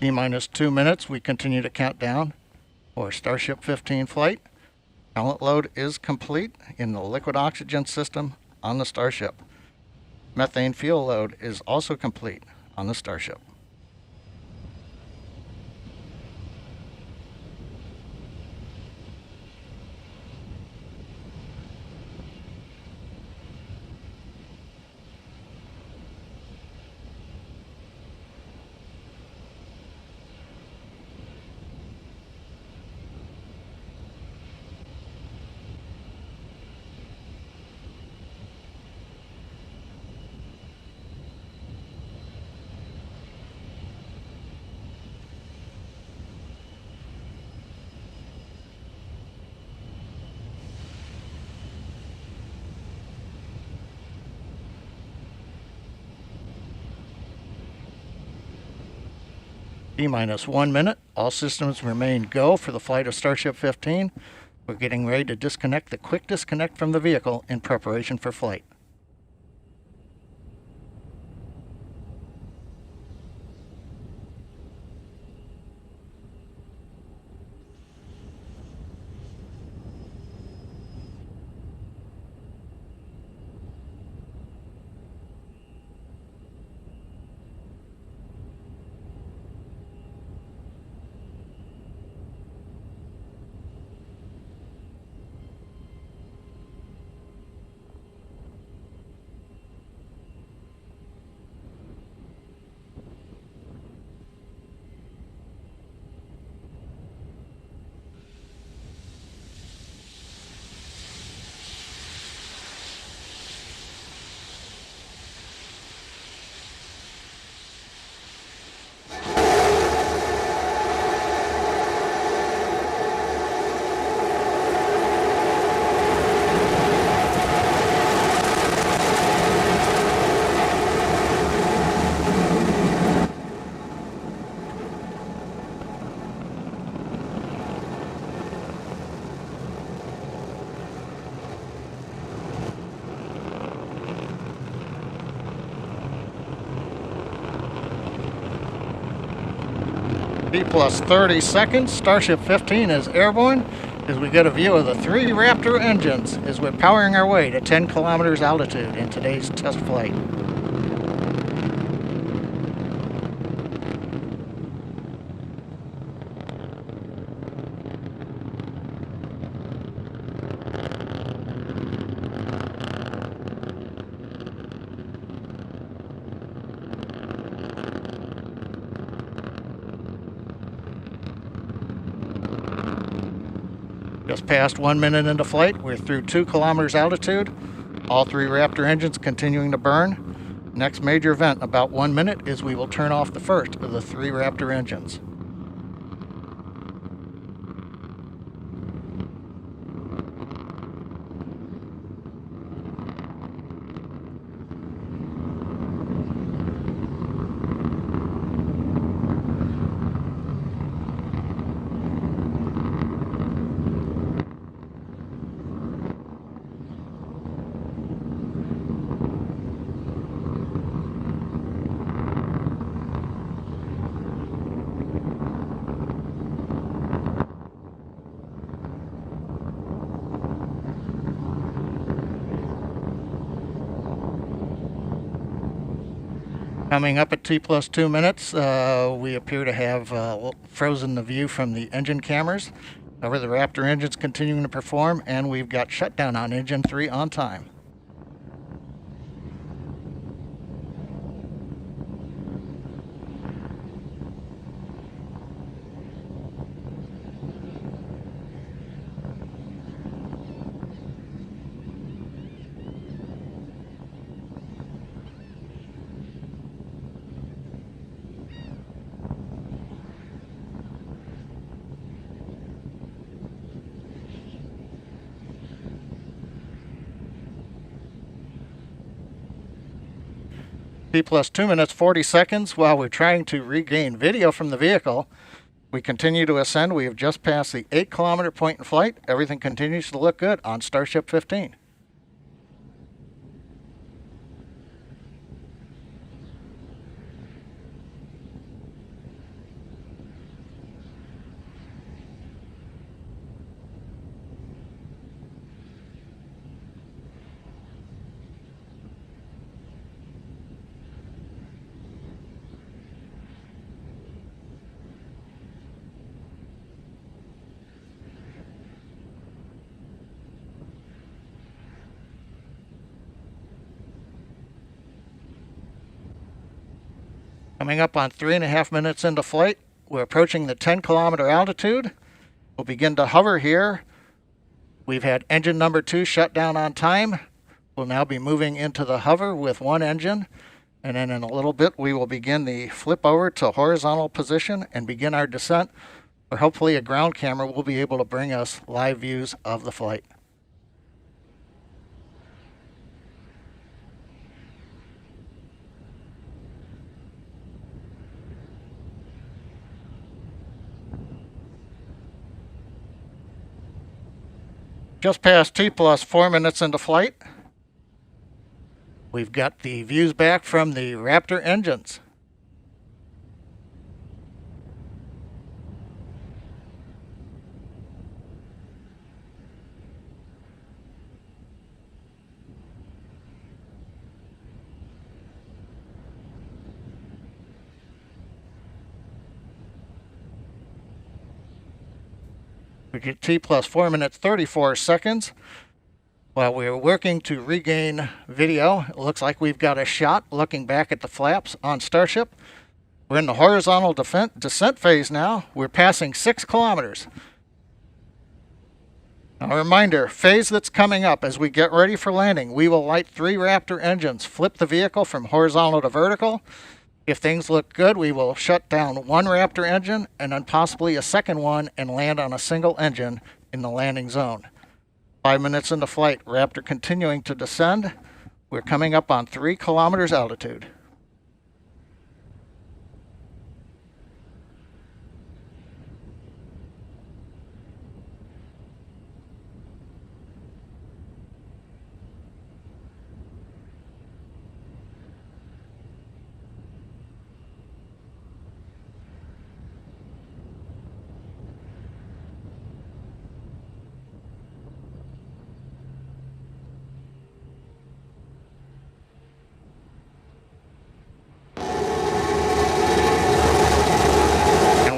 T-minus 2 minutes, we continue to count down for Starship 15 flight. Pellet load is complete in the liquid oxygen system on the Starship. Methane fuel load is also complete on the Starship. T-minus 1 minute. All systems remain go for the flight of Starship 15. We're getting ready to disconnect the quick disconnect from the vehicle in preparation for flight. T plus 30 seconds, Starship 15 is airborne as we get a view of the 3 Raptor engines as we're powering our way to 10 kilometers altitude in today's test flight. Just past 1 minute into flight, we're through 2 kilometers altitude. All 3 Raptor engines continuing to burn. Next major event in about 1 minute is we will turn off the first of the 3 Raptor engines. Coming up at T+2 minutes, we appear to have frozen the view from the engine cameras. However, the Raptor engine's continuing to perform, and we've got shutdown on engine 3 on time. T+2 minutes 40 seconds. While we're trying to regain video from the vehicle, we continue to ascend. We have just passed the 8-kilometer point in flight. Everything continues to look good on Starship 15. Coming up on 3.5 minutes into flight, we're approaching the 10-kilometer altitude. We'll begin to hover here. We've had engine number 2 shut down on time. We'll now be moving into the hover with one engine. And then in a little bit, we will begin the flip over to horizontal position and begin our descent, where hopefully a ground camera will be able to bring us live views of the flight. Just past T plus 4 minutes into flight. We've got the views back from the Raptor engines. We get T plus 4 minutes 34 seconds. While we're working to regain video, it looks like we've got a shot looking back at the flaps on Starship. We're in the horizontal descent phase now. We're passing 6 kilometers. Now, a reminder, phase that's coming up as we get ready for landing, we will light 3 Raptor engines, flip the vehicle from horizontal to vertical. If things look good, we will shut down 1 Raptor engine and then possibly a second one and land on a single engine in the landing zone. 5 minutes into flight, Raptor continuing to descend. We're coming up on 3 kilometers altitude.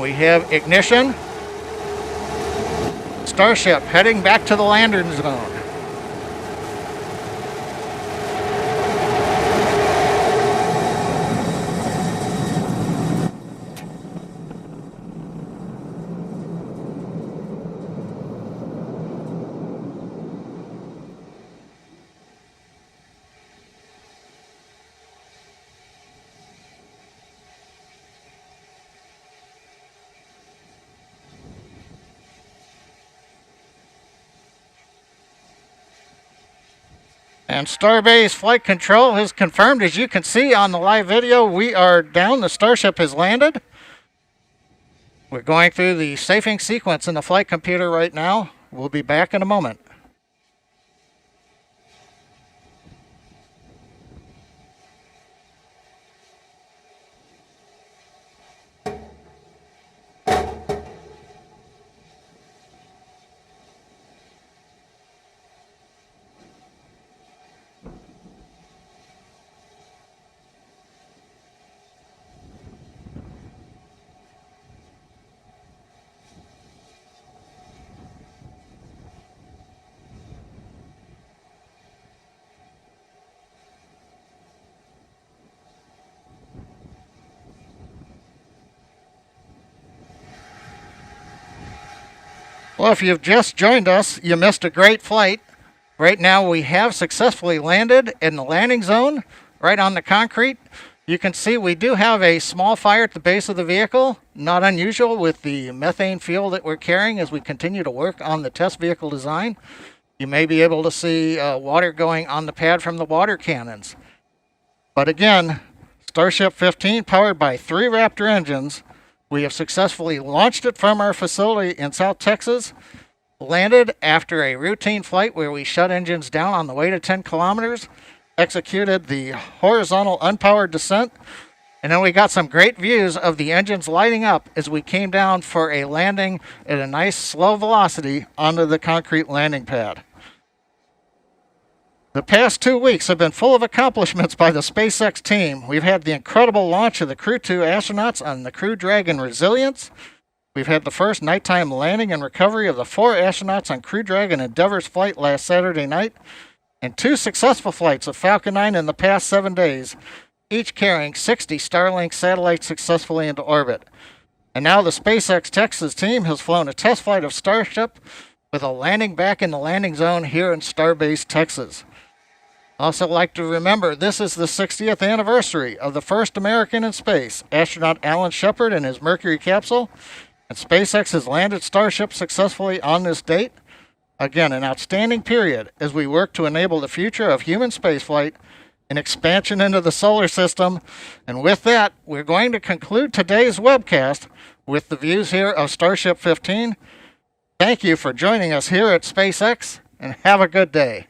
We have ignition. Starship heading back to the landing zone. And Starbase Flight Control has confirmed, as you can see on the live video, we are down. The Starship has landed. We're going through the safing sequence in the flight computer right now. We'll be back in a moment. Well, if you've just joined us, you missed a great flight. Right now we have successfully landed in the landing zone, right on the concrete. You can see we do have a small fire at the base of the vehicle, not unusual with the methane fuel that we're carrying as we continue to work on the test vehicle design. You may be able to see water going on the pad from the water cannons. But again, Starship 15 powered by 3 Raptor engines. We have successfully launched it from our facility in South Texas, landed after a routine flight where we shut engines down on the way to 10 kilometers, executed the horizontal unpowered descent, and then we got some great views of the engines lighting up as we came down for a landing at a nice slow velocity onto the concrete landing pad. The past 2 weeks have been full of accomplishments by the SpaceX team. We've had the incredible launch of the Crew 2 astronauts on the Crew Dragon Resilience. We've had the first nighttime landing and recovery of the 4 astronauts on Crew Dragon Endeavor's flight last Saturday night, and 2 successful flights of Falcon 9 in the past 7 days, each carrying 60 Starlink satellites successfully into orbit. And now the SpaceX Texas team has flown a test flight of Starship with a landing back in the landing zone here in Starbase, Texas. Also like to remember, this is the 60th anniversary of the first American in space, astronaut Alan Shepard and his Mercury capsule, and SpaceX has landed Starship successfully on this date. Again, an outstanding period as we work to enable the future of human spaceflight and expansion into the solar system. And with that, we're going to conclude today's webcast with the views here of Starship 15. Thank you for joining us here at SpaceX, and have a good day.